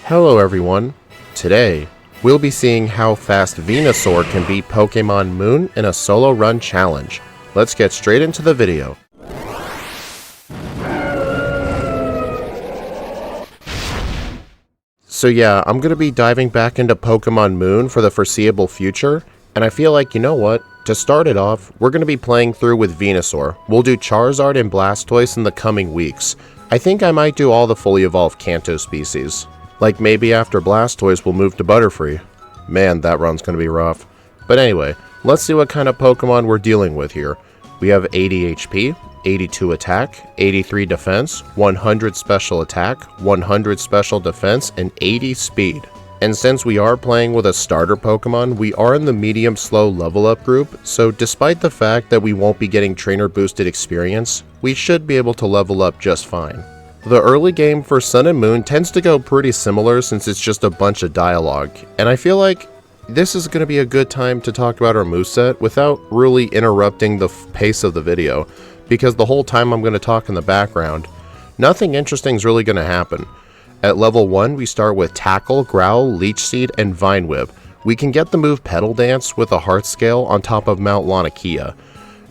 Hello everyone. Today, we'll be seeing how fast Venusaur can beat Pokemon Moon in a solo run challenge. Let's get straight into the video. So yeah, I'm going to be diving back into Pokemon Moon for the foreseeable future, and I feel like, you know what? To start it off, we're going to be playing through with Venusaur. We'll do Charizard and Blastoise in the coming weeks. I think I might do all the fully evolved Kanto species. Like maybe after Blastoise we'll move to Butterfree. Man, that run's going to be rough. But anyway, let's see what kind of Pokemon we're dealing with here. We have 80 HP, 82 attack, 83 defense, 100 special attack, 100 special defense, and 80 speed. And since we are playing with a starter Pokemon, we are in the medium slow level up group, so despite the fact that we won't be getting trainer boosted experience, we should be able to level up just fine. The early game for Sun and Moon tends to go pretty similar since it's just a bunch of dialogue, and I feel like this is going to be a good time to talk about our moveset without really interrupting the pace of the video, because the whole time I'm going to talk in the background, nothing interesting is really going to happen. At level 1, we start with Tackle, Growl, Leech Seed, and Vine Whip. We can get the move Petal Dance with a Heart Scale on top of Mount Lanakia.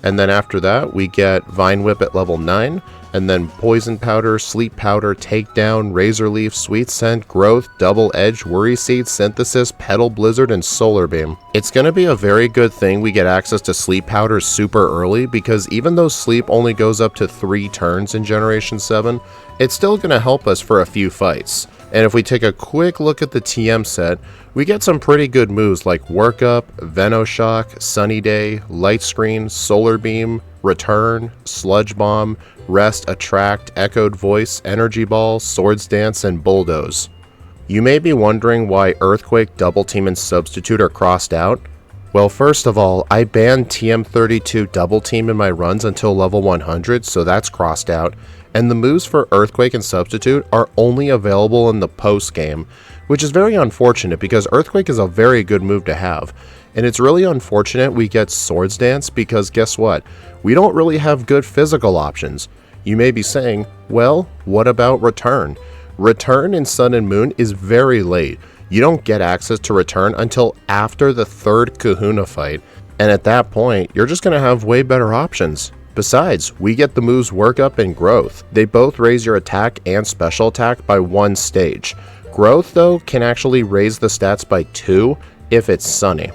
And then after that, we get Vine Whip at level 9, and then Poison Powder, Sleep Powder, Takedown, Razor Leaf, Sweet Scent, Growth, Double Edge, Worry Seed, Synthesis, Petal Blizzard, and Solar Beam. It's going to be a very good thing we get access to Sleep Powder super early, because even though Sleep only goes up to 3 turns in Generation 7, it's still going to help us for a few fights. And if we take a quick look at the TM set, we get some pretty good moves like Workup, Venoshock, Sunny Day, Light Screen, Solar Beam, Return, Sludge Bomb, Rest, Attract, Echoed Voice, Energy Ball, Swords Dance, and Bulldoze. You may be wondering why Earthquake, Double Team, and Substitute are crossed out. Well, first of all, I banned TM32 Double Team in my runs until level 100, so that's crossed out, and the moves for Earthquake and Substitute are only available in the post game, which is very unfortunate because Earthquake is a very good move to have. And it's really unfortunate we get Swords Dance because guess what? We don't really have good physical options. You may be saying, well, what about Return? Return in Sun and Moon is very late. You don't get access to Return until after the 3rd Kahuna fight, and at that point, you're just going to have way better options. Besides, we get the moves Workup and Growth. They both raise your attack and special attack by 1 stage. Growth, though, can actually raise the stats by 2 if it's Sunny.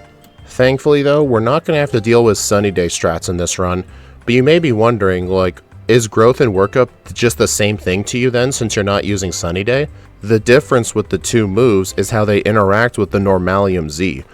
Thankfully, though, we're not going to have to deal with Sunny Day strats in this run, but you may be wondering, like, is Growth and Workup just the same thing to you then since you're not using Sunny Day? The difference with the 2 moves is how they interact with the Normalium Z.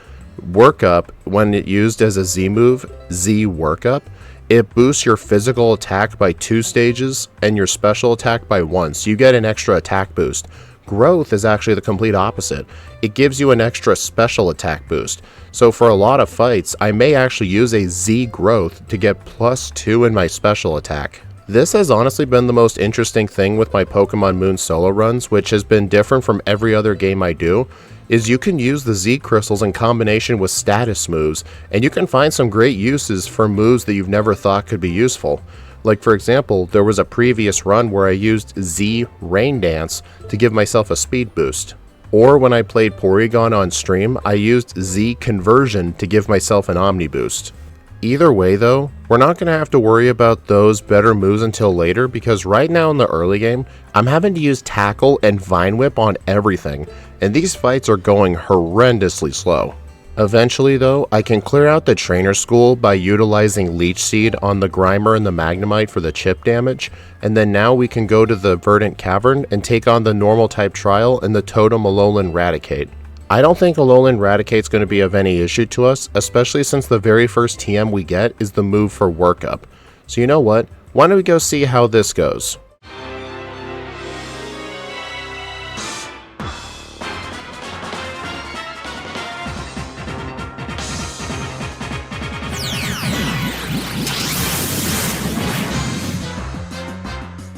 Workup, when it used as a Z move, Z Workup, it boosts your physical attack by 2 stages and your special attack by 1, so you get an extra attack boost. Growth is actually the complete opposite. It gives you an extra special attack boost. So for a lot of fights, I may actually use a Z Growth to get +2 in my special attack. This has honestly been the most interesting thing with my Pokemon Moon solo runs, which has been different from every other game I do, is you can use the Z Crystals in combination with status moves, and you can find some great uses for moves that you've never thought could be useful. Like for example, there was a previous run where I used Z Rain Dance to give myself a speed boost. Or when I played Porygon on stream, I used Z Conversion to give myself an Omni boost. Either way though, we're not going to have to worry about those better moves until later because right now in the early game, I'm having to use Tackle and Vine Whip on everything, and these fights are going horrendously slow. Eventually though, I can clear out the trainer school by utilizing Leech Seed on the Grimer and the Magnemite for the chip damage, and then now we can go to the Verdant Cavern and take on the normal type trial and the Totem Alolan Raticate. I don't think Alolan Raticate's going to be of any issue to us, especially since the very first TM we get is the move for Workup. So you know what, why don't we go see how this goes.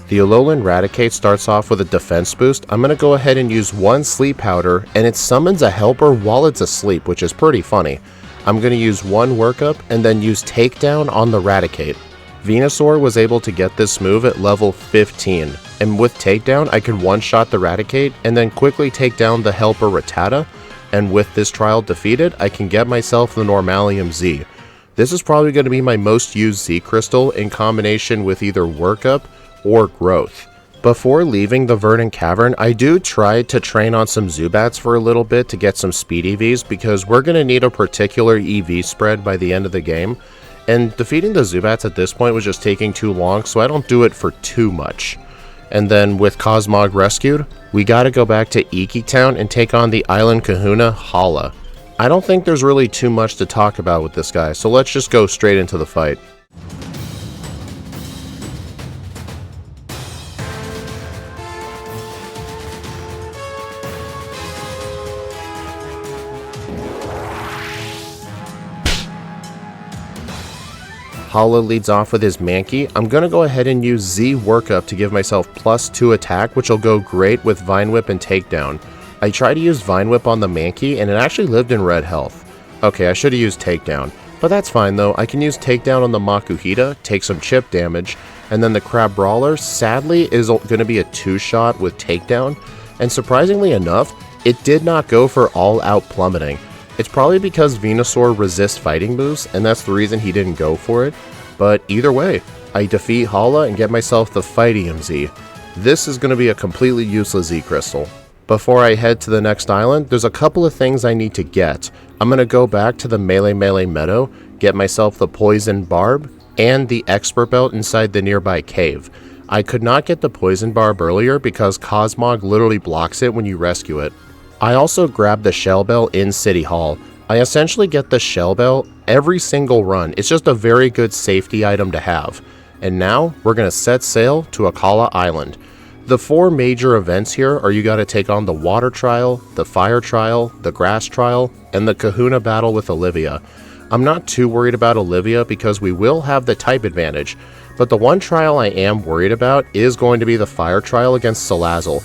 The Alolan Raticate starts off with a defense boost. I'm going to go ahead and use 1 Sleep Powder, and it summons a helper while it's asleep, which is pretty funny. I'm going to use 1 Workup, and then use Takedown on the Raticate. Venusaur was able to get this move at level 15, and with takedown I can one-shot the Raticate and then quickly take down the helper Rattata, and with this trial defeated, I can get myself the Normalium Z. This is probably going to be my most used Z Crystal in combination with either Workup or Growth. Before leaving the Verdant Cavern, I do try to train on some Zubats for a little bit to get some speed EVs because we're going to need a particular EV spread by the end of the game. And defeating the Zubats at this point was just taking too long, so I don't do it for too much. And then with Cosmog rescued, we gotta go back to Iki Town and take on the Island Kahuna, Hala. I don't think there's really too much to talk about with this guy, so let's just go straight into the fight. Hala leads off with his Mankey. I'm going to go ahead and use Z Workup to give myself +2 attack, which will go great with Vine Whip and Takedown. I tried to use Vine Whip on the Mankey, and it actually lived in red health. Okay, I should have used Takedown, but that's fine though. I can use Takedown on the Makuhita, take some chip damage, and then the Crab Brawler, sadly, is going to be a 2-shot with Takedown, and surprisingly enough, it did not go for all-out plummeting. It's probably because Venusaur resists fighting moves, and that's the reason he didn't go for it. But either way, I defeat Hala and get myself the Fightium Z. This is going to be a completely useless Z Crystal. Before I head to the next island, there's a couple of things I need to get. I'm going to go back to the Melee Meadow, get myself the Poison Barb, and the Expert Belt inside the nearby cave. I could not get the Poison Barb earlier because Cosmog literally blocks it when you rescue it. I also grabbed the Shell Bell in City Hall. I essentially get the Shell Bell every single run. It's just a very good safety item to have. And now, we're going to set sail to Akala Island. The 4 major events here are you got to take on the Water Trial, the Fire Trial, the Grass Trial, and the Kahuna battle with Olivia. I'm not too worried about Olivia because we will have the type advantage, but the one trial I am worried about is going to be the Fire Trial against Salazzle.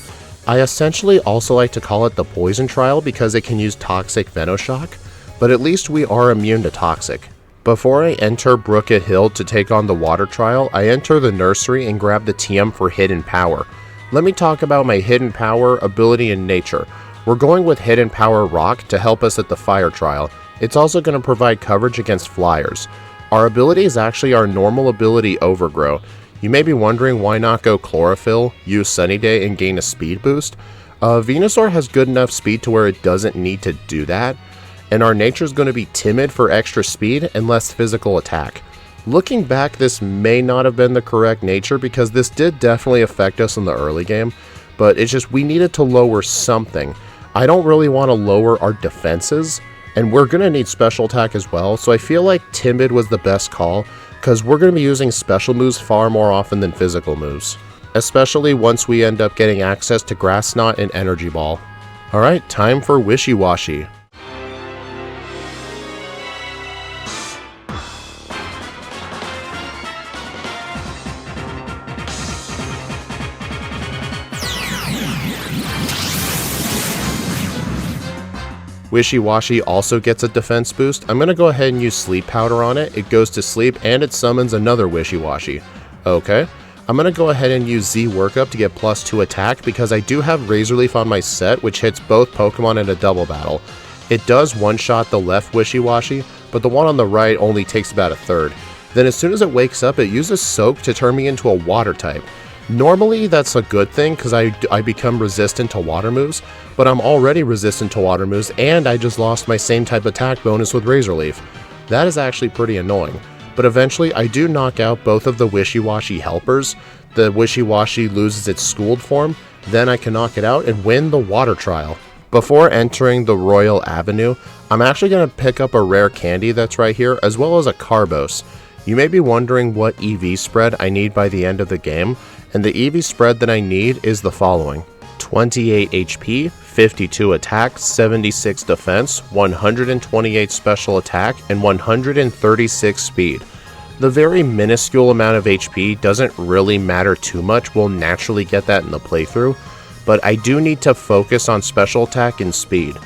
I essentially also like to call it the Poison Trial because it can use Toxic Venoshock, but at least we are immune to Toxic. Before I enter Brookit Hill to take on the Water Trial, I enter the nursery and grab the TM for Hidden Power. Let me talk about my Hidden Power ability in nature. We're going with Hidden Power Rock to help us at the Fire Trial. It's also going to provide coverage against flyers. Our ability is actually our normal ability Overgrow. You may be wondering why not go Chlorophyll, use Sunny Day, and gain a speed boost. Venusaur has good enough speed to where it doesn't need to do that, and our nature is going to be timid for extra speed and less physical attack. Looking back, this may not have been the correct nature because this did definitely affect us in the early game, but it's just we needed to lower something. I don't really want to lower our defenses, and we're going to need special attack as well, so I feel like timid was the best call, because we're going to be using special moves far more often than physical moves, especially once we end up getting access to Grass Knot and Energy Ball. Alright, time for Wishy Washy. Wishy Washy also gets a defense boost. I'm going to go ahead and use Sleep Powder on it. It goes to sleep and it summons another Wishy Washy. Okay. I'm going to go ahead and use Z Workup to get +2 attack because I do have Razor Leaf on my set, which hits both Pokemon in a double battle. It does one-shot the left Wishy Washy, but the one on the right only takes about a third. Then as soon as it wakes up, it uses Soak to turn me into a water type. Normally that's a good thing because I become resistant to water moves, but I'm already resistant to water moves and I just lost my same type attack bonus with Razor Leaf. That is actually pretty annoying. But eventually I do knock out both of the Wishy Washy helpers. The Wishy Washy loses its schooled form, then I can knock it out and win the Water Trial. Before entering the Royal Avenue, I'm actually going to pick up a rare candy that's right here as well as a Carbos. You may be wondering what EV spread I need by the end of the game, and the EV spread that I need is the following: 28 HP, 52 attack, 76 defense, 128 special attack, and 136 speed. The very minuscule amount of HP doesn't really matter too much, we'll naturally get that in the playthrough, but I do need to focus on special attack and speed.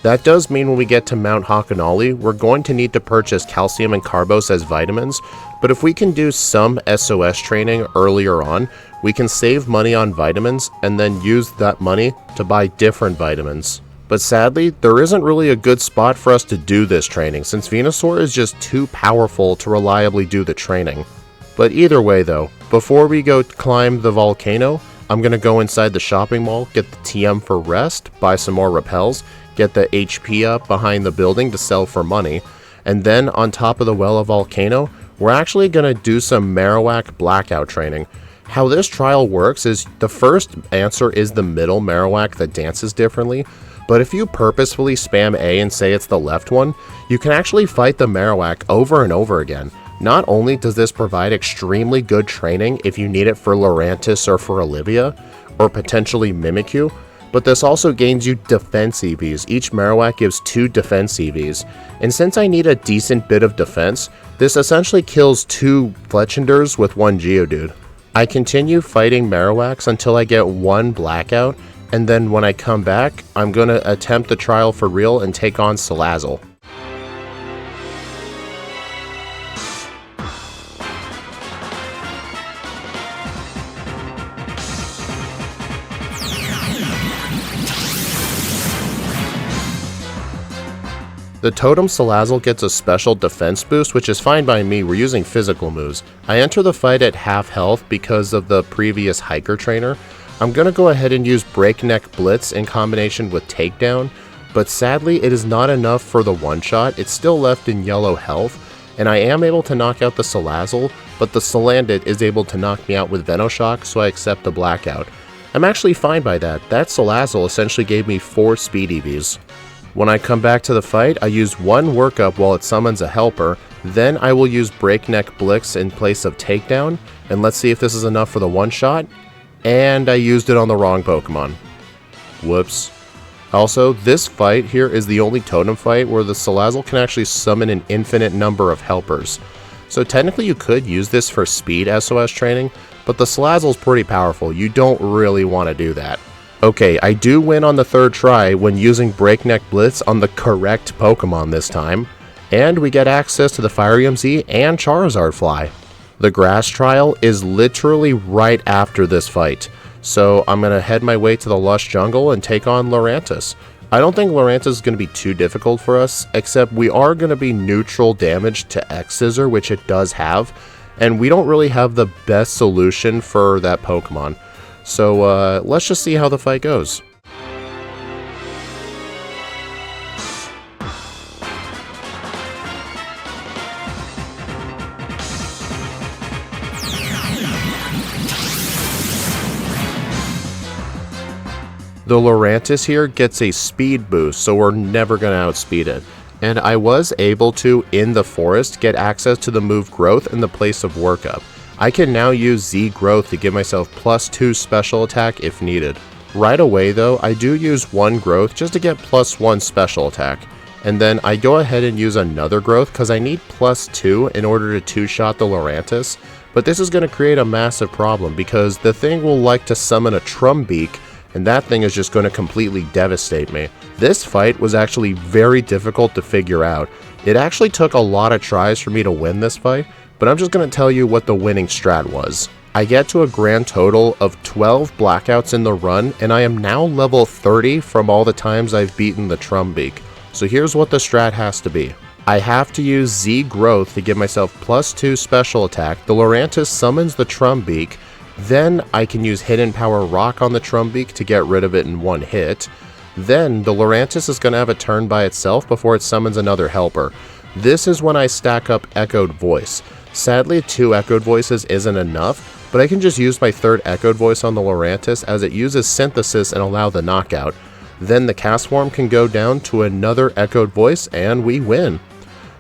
That does mean when we get to Mount Hakanali, we're going to need to purchase calcium and Carbos as vitamins, But if we can do some SOS training earlier on, we can save money on vitamins and then use that money to buy different vitamins. But sadly, there isn't really a good spot for us to do this training since Venusaur is just too powerful to reliably do the training. But either way though, before we go climb the volcano, I'm gonna go inside the shopping mall, get the TM for rest, buy some more repels, get the HP up behind the building to sell for money, and then on top of the Wella volcano, we're actually gonna do some Marowak blackout training. How this trial works is the first answer is the middle Marowak that dances differently, but if you purposefully spam A and say it's the left one, you can actually fight the Marowak over and over again. Not only does this provide extremely good training if you need it for Lurantis or for Olivia, or potentially Mimikyu, but this also gains you defense EVs. Each Marowak gives 2 defense EVs, and since I need a decent bit of defense, this essentially kills 2 Fletchenders with 1 Geodude. I continue fighting Marowaks until I get 1 Blackout, and then when I come back, I'm gonna attempt the trial for real and take on Salazzle. The Totem Salazzle gets a special defense boost, which is fine by me. We're using physical moves. I enter the fight at half health because of the previous Hiker trainer. I'm gonna go ahead and use Breakneck Blitz in combination with Takedown, but sadly it is not enough for the one-shot. It's still left in yellow health, and I am able to knock out the Salazzle, but the Salandit is able to knock me out with Venoshock, so I accept the blackout. I'm actually fine by that. That Salazzle essentially gave me 4 speed EVs. When I come back to the fight, I use 1 workup while it summons a helper, then I will use Breakneck Blitz in place of Takedown, and let's see if this is enough for the one-shot. And I used it on the wrong Pokemon. Whoops. Also, this fight here is the only totem fight where the Salazzle can actually summon an infinite number of helpers. So technically you could use this for speed SOS training, but the Salazzle is pretty powerful. You don't really want to do that. Okay, I do win on the 3rd try when using Breakneck Blitz on the correct Pokemon this time, and we get access to the Fire EMZ and Charizard Fly. The grass trial is literally right after this fight, so I'm going to head my way to the Lush Jungle and take on Lurantis. I don't think Lurantis is going to be too difficult for us, except we are going to be neutral damage to X-Scissor, which it does have, and we don't really have the best solution for that Pokemon. So let's just see how the fight goes. The Lurantis here gets a speed boost, so we're never going to outspeed it. And I was able to, in the forest, get access to the move Growth in the place of Workup. I can now use Z Growth to give myself +2 special attack if needed. Right away though, I do use 1 Growth just to get +1 special attack. And then I go ahead and use another Growth because I need +2 in order to 2-shot the Lurantis. But this is going to create a massive problem because the thing will like to summon a Trumbeak, and that thing is just going to completely devastate me. This fight was actually very difficult to figure out. It actually took a lot of tries for me to win this fight, but I'm just going to tell you what the winning strat was. I get to a grand total of 12 blackouts in the run, and I am now level 30 from all the times I've beaten the Trumbeak. So here's what the strat has to be. I have to use Z Growth to give myself +2 special attack. The Lurantis summons the Trumbeak, then I can use Hidden Power Rock on the Trumbeak to get rid of it in 1 hit. Then the Lurantis is going to have a turn by itself before it summons another helper. This is when I stack up Echoed Voice. Sadly, 2 Echoed Voices isn't enough, but I can just use my 3rd Echoed Voice on the Lurantis as it uses Synthesis and allow the knockout. Then the Cast Form can go down to another Echoed Voice and we win.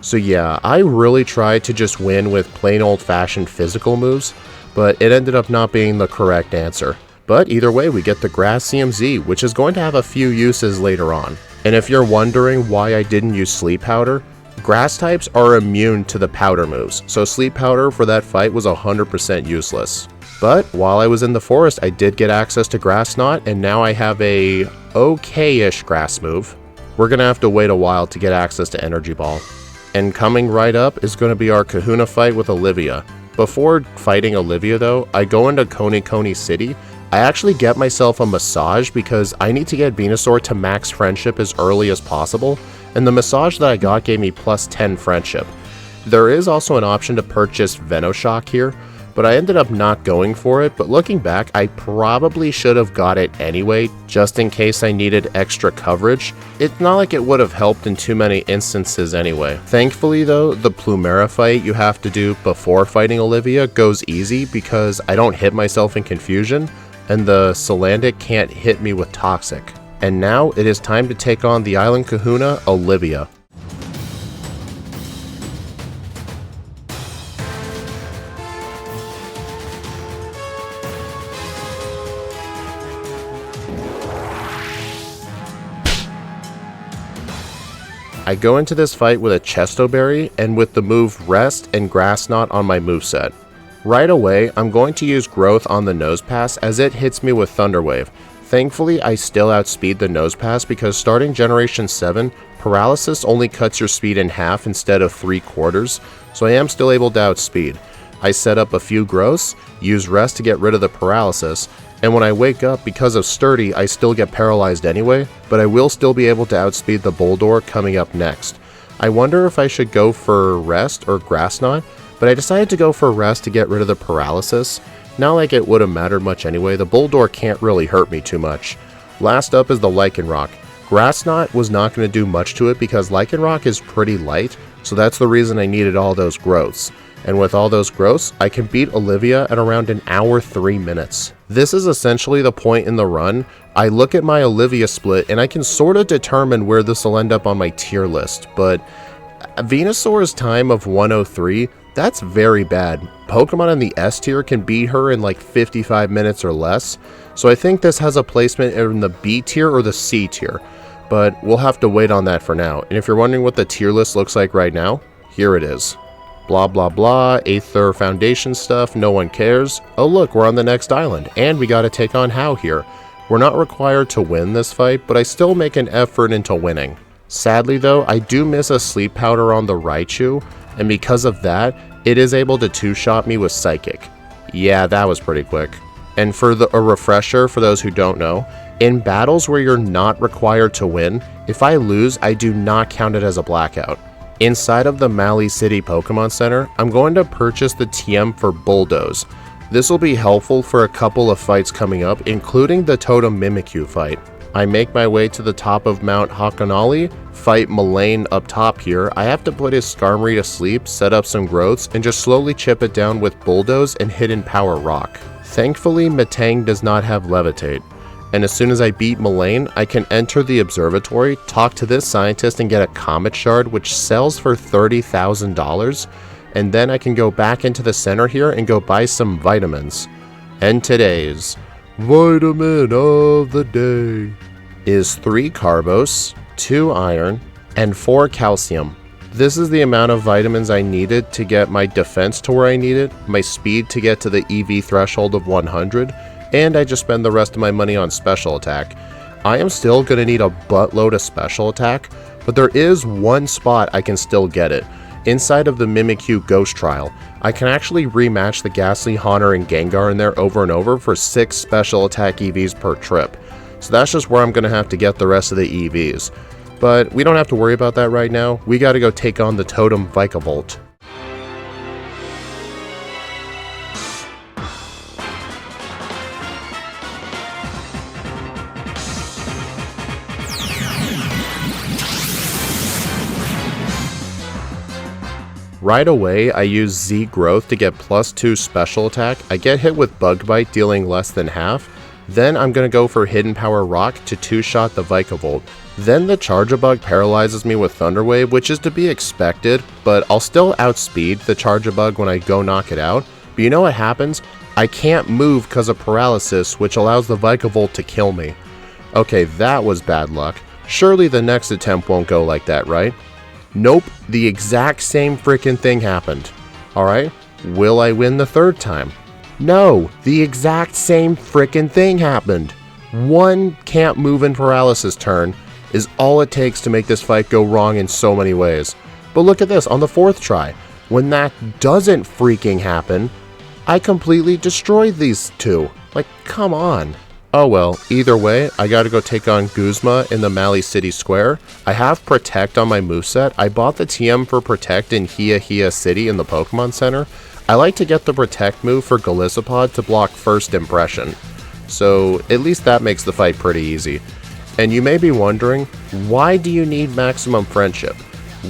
So yeah, I really tried to just win with plain old-fashioned physical moves, but it ended up not being the correct answer. But either way, we get the Grass CMZ, which is going to have a few uses later on. And if you're wondering why I didn't use Sleep Powder, Grass types are immune to the powder moves, so Sleep Powder for that fight was 100% useless. But while I was in the forest, I did get access to Grass Knot, and now I have a okay-ish grass move. We're gonna have to wait a while to get access to Energy Ball. And coming right up is going to be our Kahuna fight with Olivia. Before fighting Olivia though, I go into Coney City. I actually get myself a massage because I need to get Venusaur to max friendship as early as possible, and the massage that I got gave me plus 10 friendship. There is also an option to purchase Venusaur here, but I ended up not going for it, but looking back, I probably should have got it anyway, just in case I needed extra coverage. It's not like it would have helped in too many instances anyway. Thankfully though, the Plumera fight you have to do before fighting Olivia goes easy because I don't hit myself in confusion, and the Salandic can't hit me with Toxic. And now it is time to take on the Island Kahuna, Olivia. I go into this fight with a Chesto Berry and with the move Rest and Grass Knot on my moveset. Right away, I'm going to use Growth on the Nose Pass as it hits me with Thunder Wave. Thankfully, I still outspeed the Nose Pass because starting Generation 7, Paralysis only cuts your speed in half instead of 3/4, so I am still able to outspeed. I set up a few growths, use Rest to get rid of the Paralysis, and when I wake up, because of Sturdy, I still get paralyzed anyway, but I will still be able to outspeed the Bulldor coming up next. I wonder if I should go for Rest or Grass Knot, but I decided to go for Rest to get rid of the Paralysis. Not like it would have mattered much anyway, the Bulldor can't really hurt me too much. Last up is the Lycanroc. Grass Knot was not going to do much to it because Lycanroc is pretty light, so that's the reason I needed all those growths. And with all those growths, I can beat Olivia at around an hour 3 minutes. This is essentially the point in the run. I look at my Olivia split and I can sort of determine where this will end up on my tier list, but Venusaur's time of 103, that's very bad. Pokemon in the S tier can beat her in like 55 minutes or less, so I think this has a placement in the B tier or the C tier, but we'll have to wait on that for now. And if you're wondering what the tier list looks like right now, here it is. Blah blah blah, Aether Foundation stuff, no one cares. Oh look, we're on the next island, and we gotta take on How here. We're not required to win this fight, but I still make an effort into winning. Sadly though, I do miss a Sleep Powder on the Raichu, and because of that, it is able to two-shot me with Psychic. Yeah, that was pretty quick. And for a refresher for those who don't know, in battles where you're not required to win, if I lose, I do not count it as a blackout. Inside of the Mali City Pokemon Center, I'm going to purchase the TM for Bulldoze. This will be helpful for a couple of fights coming up, including the Totem Mimikyu fight. I make my way to the top of Mount Hakanali, fight Mullane up top here. I have to put his Skarmory to sleep, set up some growths, and just slowly chip it down with Bulldoze and Hidden Power Rock. Thankfully, Metang does not have Levitate. And as soon as I beat Mullane, I can enter the observatory, talk to this scientist and get a Comet Shard which sells for $30,000, and then I can go back into the center here and go buy some vitamins. And today's Vitamin of the Day is 3 Carbos, 2 Iron, and 4 Calcium. This is the amount of vitamins I needed to get my defense to where I need it, my speed to get to the EV threshold of 100, and I just spend the rest of my money on special attack. I am still going to need a buttload of special attack, but there is one spot I can still get it. Inside of the Mimikyu Ghost Trial, I can actually rematch the Ghastly, Haunter, and Gengar in there over and over for 6 special attack EVs per trip. So that's just where I'm going to have to get the rest of the EVs. But we don't have to worry about that right now. We got to go take on the Totem Vikavolt. Right away, I use Z Growth to get +2 special attack. I get hit with Bug Bite, dealing less than half. Then I'm going to go for Hidden Power Rock to 2-shot the Vikavolt. Then the Charjabug paralyzes me with Thunder Wave, which is to be expected, but I'll still outspeed the Charjabug when I go knock it out. But you know what happens? I can't move because of paralysis, which allows the Vikavolt to kill me. Okay, that was bad luck. Surely the next attempt won't go like that, right? Nope, the exact same freaking thing happened. Alright, will I win the third time? No, the exact same freaking thing happened. One can't move in paralysis turn is all it takes to make this fight go wrong in so many ways. But look at this, on the 4th try, when that doesn't freaking happen, I completely destroyed these two. Like, come on. Oh well, either way, I gotta go take on Guzma in the Mali City Square. I have Protect on my moveset. I bought the TM for Protect in Hia City in the Pokemon Center. I like to get the Protect move for Golisopod to block First Impression. So at least that makes the fight pretty easy. And you may be wondering, why do you need Maximum Friendship?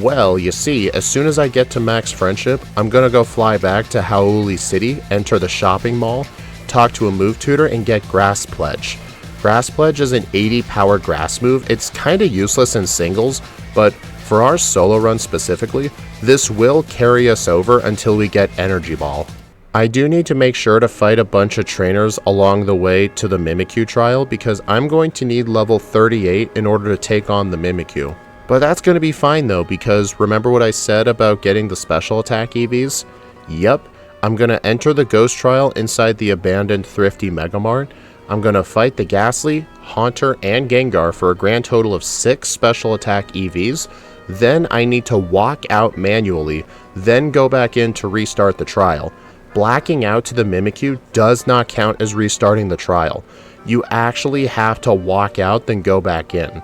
Well, you see, as soon as I get to Max Friendship, I'm gonna go fly back to Hau'oli City, enter the shopping mall, talk to a move tutor, and get Grass Pledge. Grass Pledge is an 80 power grass move. It's kinda useless in singles, but for our solo run specifically, this will carry us over until we get Energy Ball. I do need to make sure to fight a bunch of trainers along the way to the Mimikyu trial because I'm going to need level 38 in order to take on the Mimikyu. But that's going to be fine though, because remember what I said about getting the special attack EVs? Yep, I'm going to enter the Ghost Trial inside the abandoned Thrifty Megamart. I'm going to fight the Ghastly, Haunter, and Gengar for a grand total of 6 special attack EVs. Then I need to walk out manually, then go back in to restart the trial. Blacking out to the Mimikyu does not count as restarting the trial. You actually have to walk out, then go back in.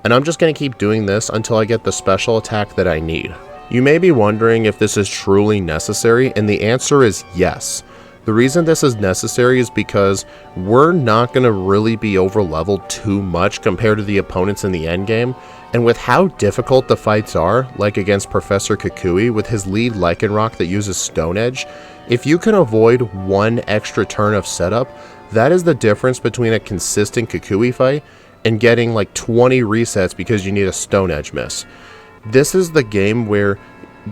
And I'm just going to keep doing this until I get the special attack that I need. You may be wondering if this is truly necessary, and the answer is yes. The reason this is necessary is because we're not going to really be over-leveled too much compared to the opponents in the endgame, and with how difficult the fights are, like against Professor Kukui with his lead Lycanroc that uses Stone Edge, if you can avoid one extra turn of setup, that is the difference between a consistent Kukui fight and getting like 20 resets because you need a Stone Edge miss. This is the game where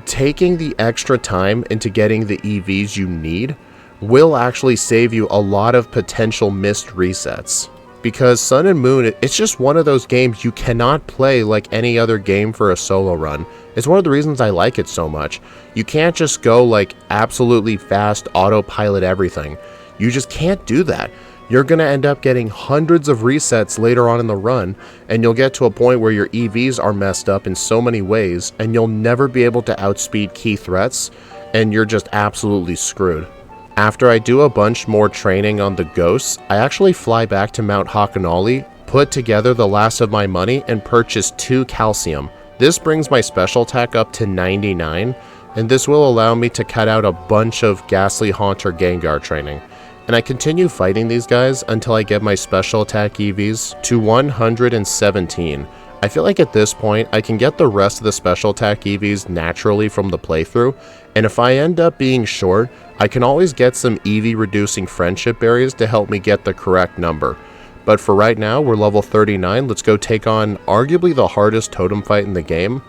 taking the extra time into getting the EVs you need will actually save you a lot of potential missed resets. Because Sun and Moon, it's just one of those games you cannot play like any other game for a solo run. It's one of the reasons I like it so much. You can't just go like absolutely fast, autopilot everything. You just can't do that. You're going to end up getting hundreds of resets later on in the run, and you'll get to a point where your EVs are messed up in so many ways, and you'll never be able to outspeed key threats, and you're just absolutely screwed. After I do a bunch more training on the ghosts, I actually fly back to Mount Hakanali, put together the last of my money, and purchase 2 calcium. This brings my special attack up to 99, and this will allow me to cut out a bunch of Ghastly, Haunter, Gengar training. And I continue fighting these guys until I get my special attack EVs to 117. I feel like at this point I can get the rest of the special attack EVs naturally from the playthrough, and if I end up being short, I can always get some EV reducing friendship berries to help me get the correct number. But for right now, we're level 39, let's go take on arguably the hardest totem fight in the game,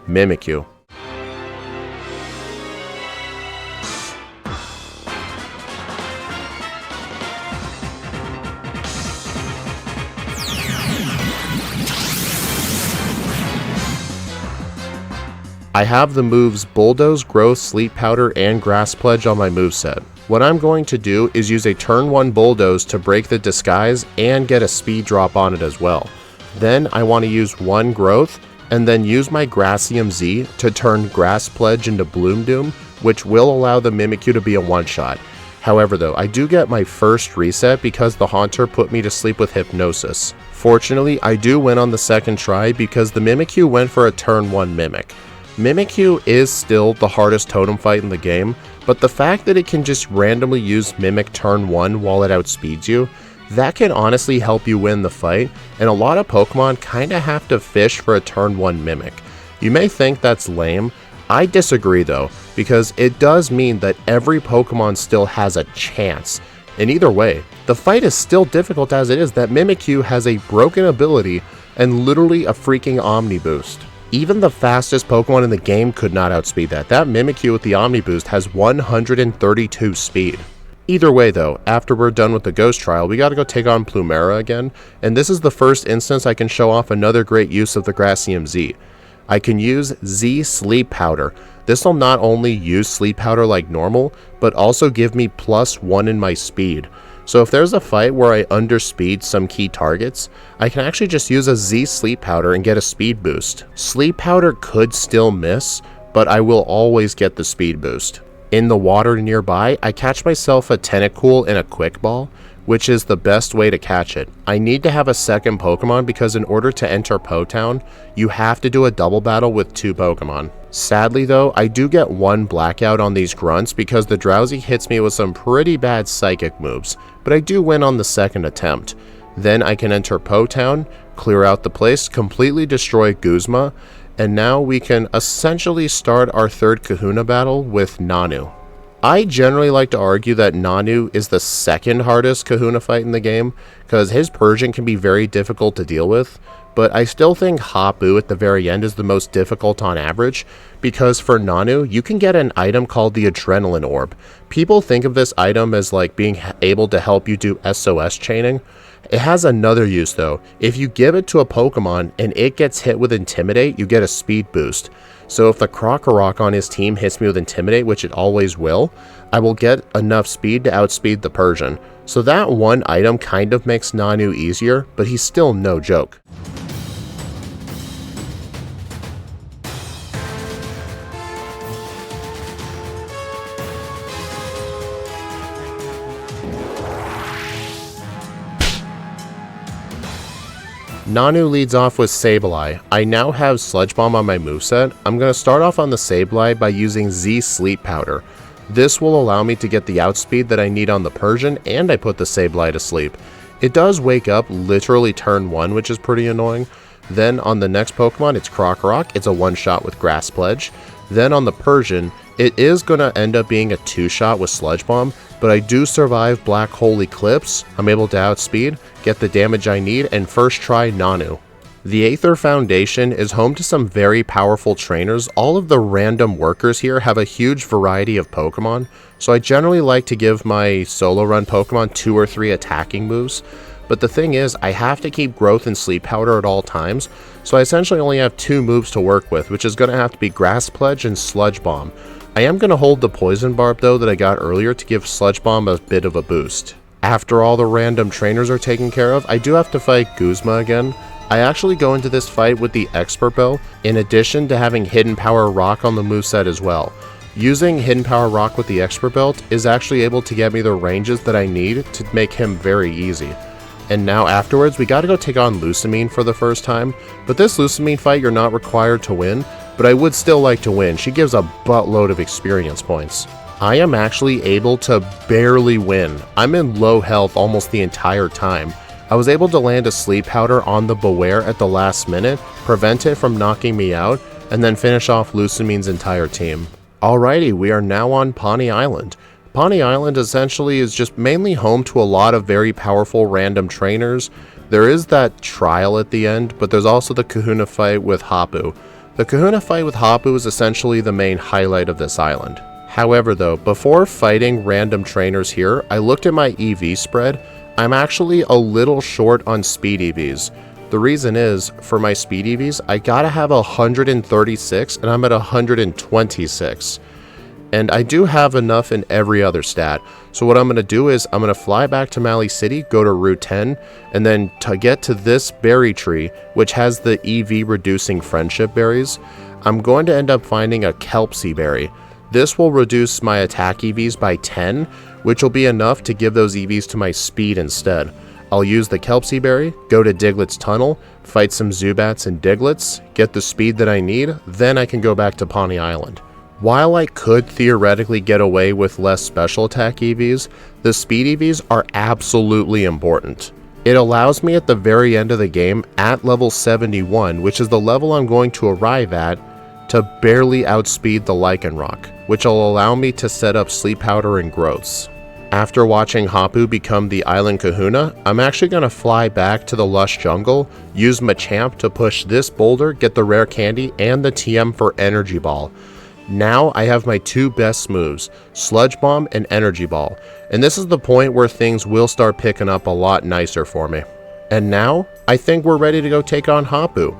Mimikyu. I have the moves Bulldoze, Growth, Sleep Powder, and Grass Pledge on my moveset. What I'm going to do is use a turn 1 Bulldoze to break the disguise and get a speed drop on it as well. Then I want to use 1 Growth, and then use my Gracium Z to turn Grass Pledge into Bloom Doom, which will allow the Mimikyu to be a one-shot. However though, I do get my first reset because the Haunter put me to sleep with Hypnosis. Fortunately, I do win on the second try because the Mimikyu went for a turn 1 Mimic. Mimikyu is still the hardest totem fight in the game, but the fact that it can just randomly use Mimic turn 1 while it outspeeds you, that can honestly help you win the fight, and a lot of Pokemon kinda have to fish for a turn 1 Mimic. You may think that's lame, I disagree though, because it does mean that every Pokemon still has a chance. And either way, the fight is still difficult as it is. That Mimikyu has a broken ability and literally a freaking Omni Boost. Even the fastest Pokemon in the game could not outspeed that. That Mimikyu with the Omni Boost has 132 speed. Either way though, after we're done with the Ghost Trial, we gotta go take on Plumera again, and this is the first instance I can show off another great use of the Gracium Z. I can use Z Sleep Powder. This will not only use Sleep Powder like normal, but also give me +1 in my speed. So if there's a fight where I underspeed some key targets, I can actually just use a Z Sleep Powder and get a speed boost. Sleep Powder could still miss, but I will always get the speed boost. In the water nearby, I catch myself a Tentacool and a Quick Ball, which is the best way to catch it. I need to have a second Pokemon because in order to enter Po Town, you have to do a double battle with 2 Pokemon. Sadly though, I do get 1 blackout on these grunts because the Drowsy hits me with some pretty bad psychic moves, but I do win on the second attempt. Then I can enter Po Town, clear out the place, completely destroy Guzma, and now we can essentially start our third Kahuna battle with Nanu. I generally like to argue that Nanu is the second hardest Kahuna fight in the game, because his Persian can be very difficult to deal with, but I still think Hapu at the very end is the most difficult on average, because for Nanu, you can get an item called the Adrenaline Orb. People think of this item as like being able to help you do SOS chaining. It has another use though. If you give it to a Pokemon and it gets hit with Intimidate, you get a speed boost. So if the Krokorok on his team hits me with Intimidate, which it always will, I will get enough speed to outspeed the Persian. So that one item kind of makes Nanu easier, but he's still no joke. Nanu leads off with Sableye. I now have Sludge Bomb on my moveset. I'm going to start off on the Sableye by using Z Sleep Powder. This will allow me to get the outspeed that I need on the Persian, and I put the Sableye to sleep. It does wake up literally turn 1, which is pretty annoying. Then on the next Pokemon, it's Krokorok. It's a 1-shot with Grass Pledge. Then on the Persian, it is going to end up being a 2-shot with Sludge Bomb, but I do survive Black Hole Eclipse. I'm able to outspeed, get the damage I need, and first try Nanu. The Aether Foundation is home to some very powerful trainers. All of the random workers here have a huge variety of Pokemon, so I generally like to give my solo run Pokemon 2 or 3 attacking moves. But the thing is, I have to keep Growth and Sleep Powder at all times, so I essentially only have 2 moves to work with, which is going to have to be Grass Pledge and Sludge Bomb. I am going to hold the Poison Barb though that I got earlier to give Sludge Bomb a bit of a boost. After all the random trainers are taken care of, I do have to fight Guzma again. I actually go into this fight with the Expert Bell, in addition to having Hidden Power Rock on the moveset as well. Using Hidden Power Rock with the Expert Belt is actually able to get me the ranges that I need to make him very easy. And now afterwards, we gotta go take on Lusamine for the first time, but this Lusamine fight you're not required to win, but I would still like to win. She gives a buttload of experience points. I am actually able to barely win. I'm in low health almost the entire time. I was able to land a Sleep Powder on the Beware at the last minute, prevent it from knocking me out, and then finish off Lusamine's entire team. Alrighty, we are now on Pawnee Island. Pawnee Island essentially is just mainly home to a lot of very powerful random trainers. There is that trial at the end, but there's also the Kahuna fight with Hapu. The Kahuna fight with Hapu is essentially the main highlight of this island. However though, before fighting random trainers here, I looked at my EV spread. I'm actually a little short on speed EVs. The reason is, for my speed EVs, I gotta have 136 and I'm at 126. And I do have enough in every other stat. So what I'm going to do is I'm going to fly back to Mali City, go to Route 10, and then to get to this berry tree, which has the EV reducing friendship berries, I'm going to end up finding a Kelpsy berry. This will reduce my attack EVs by 10, which will be enough to give those EVs to my speed instead. I'll use the Kelpsy berry, go to Diglett's tunnel, fight some Zubats and Digletts, get the speed that I need, then I can go back to Pawnee Island. While I could theoretically get away with less special attack EVs, the speed EVs are absolutely important. It allows me at the very end of the game, at level 71, which is the level I'm going to arrive at, to barely outspeed the Lycanroc, which will allow me to set up Sleep Powder and Growths. After watching Hapu become the Island Kahuna, I'm actually going to fly back to the Lush Jungle, use Machamp to push this boulder, get the rare candy, and the TM for Energy Ball. Now I have my 2 best moves, Sludge Bomb and Energy Ball, and this is the point where things will start picking up a lot nicer for me. And now, I think we're ready to go take on Hapu.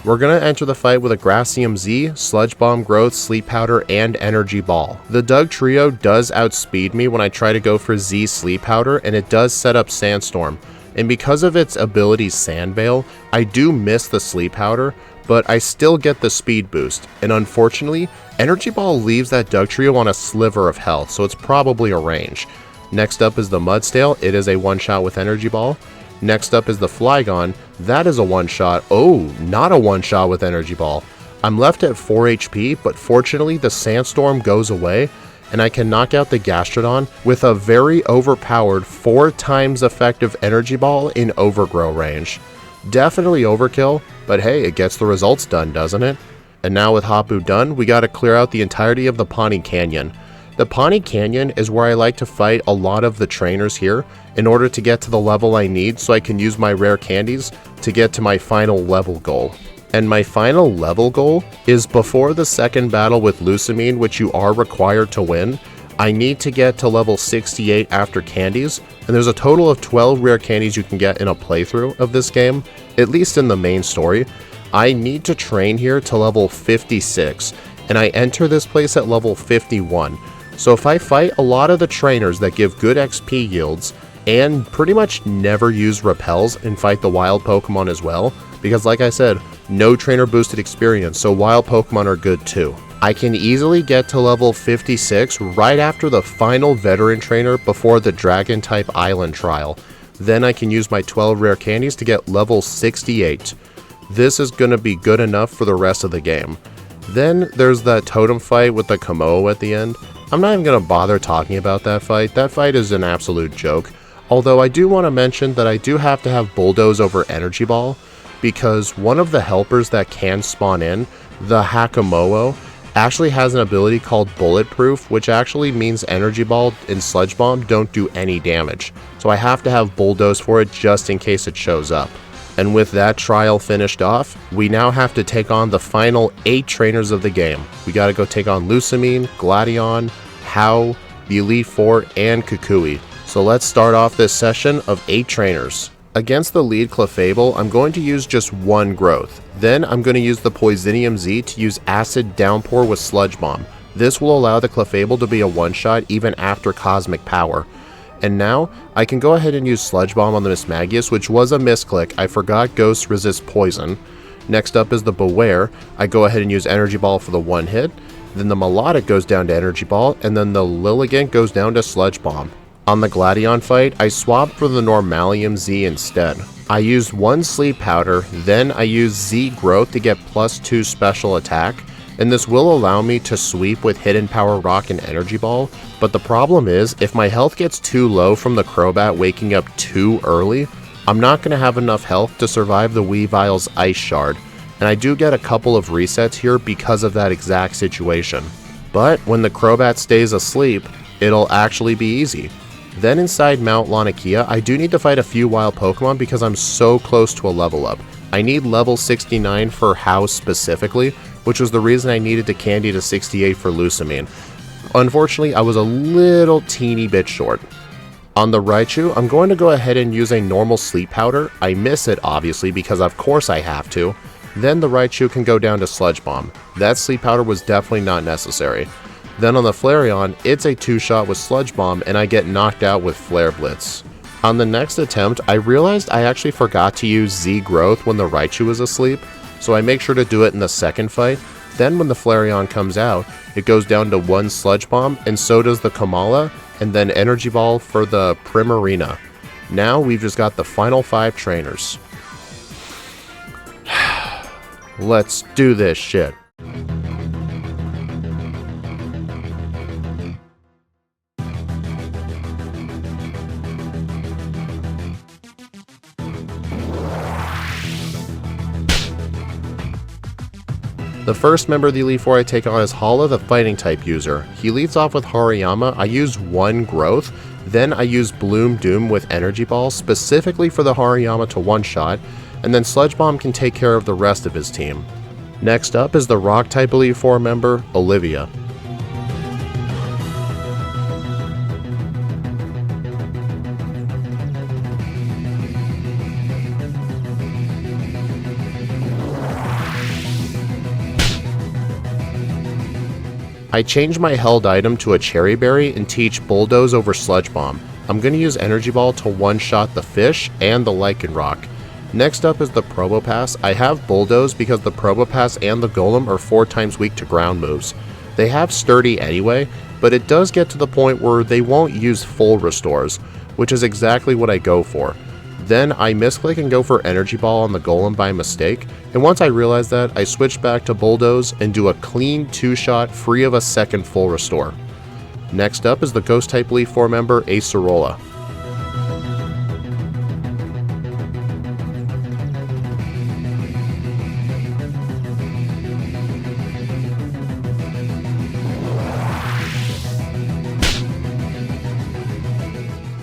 We're going to enter the fight with a Gracium Z, Sludge Bomb Growth, Sleep Powder, and Energy Ball. The Doug trio does outspeed me when I try to go for Z Sleep Powder, and it does set up Sandstorm. And because of its ability Sand Veil, I do miss the Sleep Powder, but I still get the speed boost. And unfortunately, Energy Ball leaves that Doug trio on a sliver of health, so it's probably a range. Next up is the Mudstale. It is a one-shot with Energy Ball. Next up is the Flygon. That is a one-shot. Oh, not a one-shot with Energy Ball. I'm left at 4 HP, but fortunately the Sandstorm goes away, and I can knock out the Gastrodon with a very overpowered 4 times effective Energy Ball in Overgrow range. Definitely overkill, but hey, it gets the results done, doesn't it? And now with Hapu done, we gotta clear out the entirety of the Pawnee Canyon. The Pawnee Canyon is where I like to fight a lot of the trainers here in order to get to the level I need so I can use my rare candies to get to my final level goal. And my final level goal is before the second battle with Lusamine, which you are required to win. I need to get to level 68 after candies, and there's a total of 12 rare candies you can get in a playthrough of this game, at least in the main story. I need to train here to level 56, and I enter this place at level 51. So if I fight a lot of the trainers that give good XP yields, and pretty much never use repels and fight the wild Pokemon as well, because like I said, no trainer boosted experience, so wild Pokemon are good too. I can easily get to level 56 right after the final veteran trainer before the Dragon type Island trial. Then I can use my 12 rare candies to get level 68. This is going to be good enough for the rest of the game. Then there's that totem fight with the Komodo at the end. I'm not even going to bother talking about that fight. That fight is an absolute joke. Although I do want to mention that I do have to have Bulldoze over Energy Ball, because one of the helpers that can spawn in, the Hakamoa, actually has an ability called Bulletproof, which actually means Energy Ball and Sludge Bomb don't do any damage. So I have to have Bulldoze for it just in case it shows up. And with that trial finished off, we now have to take on the final 8 trainers of the game. We gotta go take on Lusamine, Gladion, Hau, the Elite Four, and Kukui. So let's start off this session of 8 trainers. Against the lead Clefable, I'm going to use just one growth. Then I'm going to use the Poisonium Z to use Acid Downpour with Sludge Bomb. This will allow the Clefable to be a one-shot even after Cosmic Power. And now, I can go ahead and use Sludge Bomb on the Mismagius, which was a misclick. I forgot Ghosts resist poison. Next up is the Beware. I go ahead and use Energy Ball for the one hit. Then the Melodic goes down to Energy Ball, and then the Lilligant goes down to Sludge Bomb. On the Gladion fight, I swapped for the Normalium Z instead. I used 1 Sleep Powder, then I used Z Growth to get +2 special attack, and this will allow me to sweep with Hidden Power Rock and Energy Ball, but the problem is, if my health gets too low from the Crobat waking up too early, I'm not going to have enough health to survive the Weavile's Ice Shard, and I do get a couple of resets here because of that exact situation. But when the Crobat stays asleep, it'll actually be easy. Then inside Mount Lanikia, I do need to fight a few wild Pokemon because I'm so close to a level up. I need level 69 for House specifically, which was the reason I needed to candy to 68 for Lusamine. Unfortunately, I was a little teeny bit short. On the Raichu, I'm going to go ahead and use a normal Sleep Powder. I miss it, obviously, because of course I have to. Then the Raichu can go down to Sludge Bomb. That Sleep Powder was definitely not necessary. Then on the Flareon, it's a 2-shot with Sludge Bomb, and I get knocked out with Flare Blitz. On the next attempt, I realized I actually forgot to use Z Growth when the Raichu was asleep, so I make sure to do it in the second fight. Then when the Flareon comes out, it goes down to 1 Sludge Bomb, and so does the Kamala, and then Energy Ball for the Primarina. Now we've just got the final 5 trainers. Let's do this shit. The first member of the Elite Four I take on is Hala, the fighting type user. He leads off with Hariyama. I use 1 growth, then I use Bloom Doom with Energy Ball specifically for the Hariyama to one-shot, and then Sludge Bomb can take care of the rest of his team. Next up is the Rock type Elite Four member, Olivia. I changed my held item to a Cherry Berry and teach Bulldoze over Sludge Bomb. I'm going to use Energy Ball to one-shot the fish and the Lycanroc. Next up is the Probopass. I have Bulldoze because the Probopass and the Golem are 4 times weak to ground moves. They have Sturdy anyway, but it does get to the point where they won't use full restores, which is exactly what I go for. Then I misclick and go for Energy Ball on the Golem by mistake, and once I realize that, I switch back to Bulldoze and do a clean 2-shot free of a second full restore. Next up is the Ghost-type Leaf 4 member Acerola.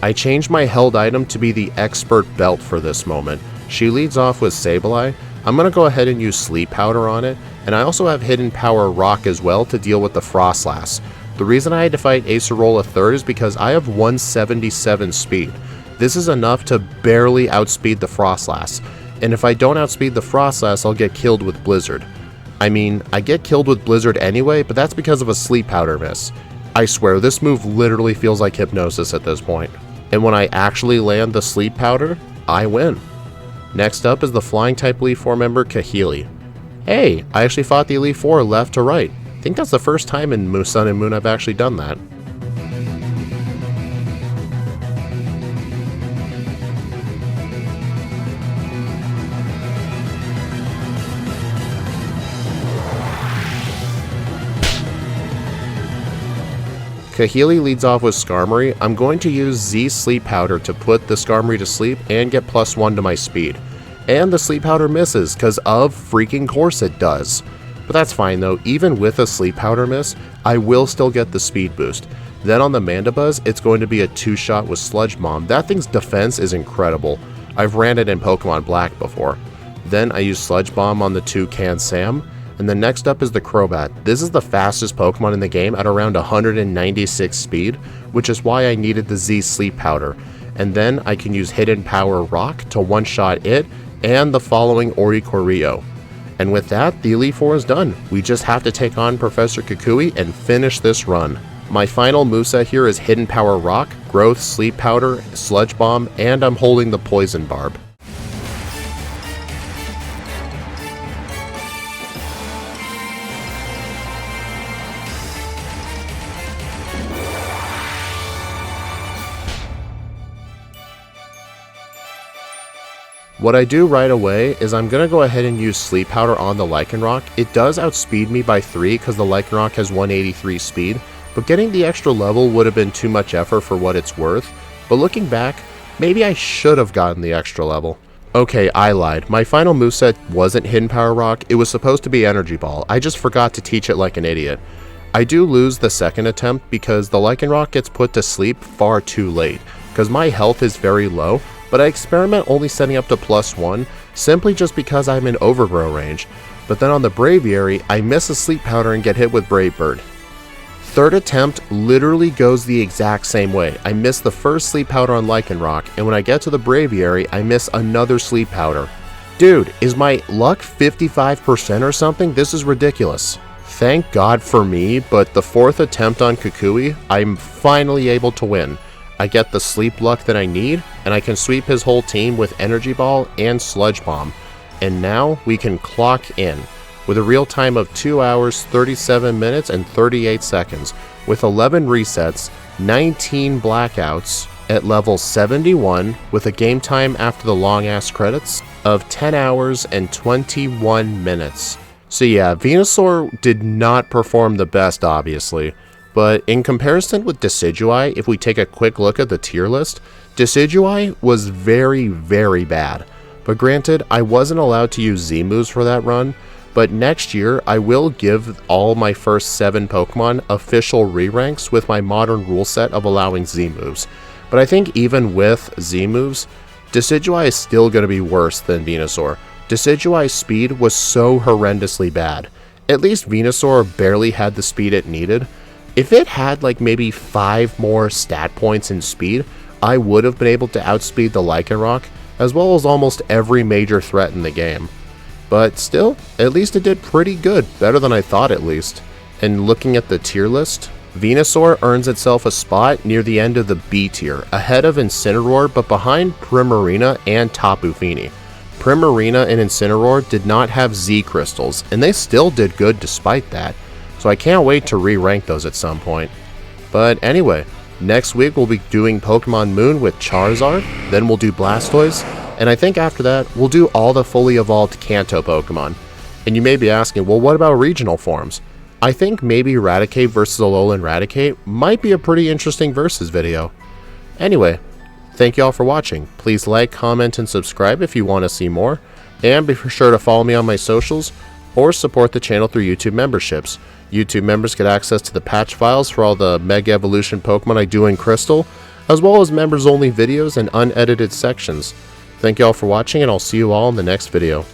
I changed my held item to be the Expert Belt for this moment. She leads off with Sableye. I'm going to go ahead and use Sleep Powder on it, and I also have Hidden Power Rock as well to deal with the Frostlass. The reason I had to fight Acerola third is because I have 177 speed. This is enough to barely outspeed the Frostlass, and if I don't outspeed the Frostlass, I'll get killed with Blizzard. I mean, I get killed with Blizzard anyway, but that's because of a Sleep Powder miss. I swear, this move literally feels like hypnosis at this point. And when I actually land the Sleep Powder, I win. Next up is the Flying-type Elite 4 member Kahili. Hey, I actually fought the Elite 4 left to right. I think that's the first time in Sun and Moon I've actually done that. Kahili leads off with Skarmory. I'm going to use Z Sleep Powder to put the Skarmory to sleep and get +1 to my speed. And the Sleep Powder misses, because of freaking course it does. But that's fine though, even with a Sleep Powder miss, I will still get the speed boost. Then on the Mandibuzz, it's going to be a 2-shot with Sludge Bomb. That thing's defense is incredible. I've ran it in Pokemon Black before. Then I use Sludge Bomb on the Toucan Sam. And then next up is the Crobat. This is the fastest Pokemon in the game at around 196 speed, which is why I needed the Z Sleep Powder. And then I can use Hidden Power Rock to one-shot it and the following Oricorio. And with that, the Elite Four is done. We just have to take on Professor Kukui and finish this run. My final moveset here is Hidden Power Rock, Growth, Sleep Powder, Sludge Bomb, and I'm holding the Poison Barb. What I do right away is I'm going to go ahead and use Sleep Powder on the Lycanroc. It does outspeed me by 3 because the Lycanroc has 183 speed, but getting the extra level would have been too much effort for what it's worth. But looking back, maybe I should have gotten the extra level. Okay, I lied. My final moveset wasn't Hidden Power Rock, it was supposed to be Energy Ball. I just forgot to teach it like an idiot. I do lose the second attempt because the Lycanroc gets put to sleep far too late, because my health is very low, but I experiment only setting up to +1, simply just because I'm in overgrow range. But then on the Braviary, I miss a Sleep Powder and get hit with Brave Bird. Third attempt literally goes the exact same way. I miss the first Sleep Powder on Lycanroc, and when I get to the Braviary, I miss another Sleep Powder. Dude, is my luck 55% or something? This is ridiculous. Thank God for me, but the fourth attempt on Kukui, I'm finally able to win. I get the sleep luck that I need, and I can sweep his whole team with Energy Ball and Sludge Bomb. And now we can clock in, with a real time of 2 hours, 37 minutes, and 38 seconds, with 11 resets, 19 blackouts, at level 71, with a game time after the long-ass credits of 10 hours and 21 minutes. So yeah, Venusaur did not perform the best, obviously. But in comparison with Decidueye, if we take a quick look at the tier list, Decidueye was very, very bad. But granted, I wasn't allowed to use Z-moves for that run, but next year I will give all my first 7 Pokemon official re-ranks with my modern rule set of allowing Z-moves. But I think even with Z-moves, Decidueye is still going to be worse than Venusaur. Decidueye's speed was so horrendously bad. At least Venusaur barely had the speed it needed. If it had like maybe 5 more stat points in speed, I would have been able to outspeed the Lycanroc, as well as almost every major threat in the game. But still, at least it did pretty good, better than I thought at least. And looking at the tier list, Venusaur earns itself a spot near the end of the B tier, ahead of Incineroar but behind Primarina and Tapu Fini. Primarina and Incineroar did not have Z crystals, and they still did good despite that, so I can't wait to re-rank those at some point. But anyway, next week we'll be doing Pokemon Moon with Charizard, then we'll do Blastoise, and I think after that we'll do all the fully evolved Kanto Pokemon. And you may be asking, well, what about regional forms? I think maybe Raticate versus Alolan Raticate might be a pretty interesting versus video. Anyway, thank you all for watching. Please like, comment, and subscribe if you want to see more, and be sure to follow me on my socials or support the channel through YouTube memberships. YouTube members get access to the patch files for all the Mega Evolution Pokemon I do in Crystal, as well as members only videos and unedited sections. Thank you all for watching, and I'll see you all in the next video.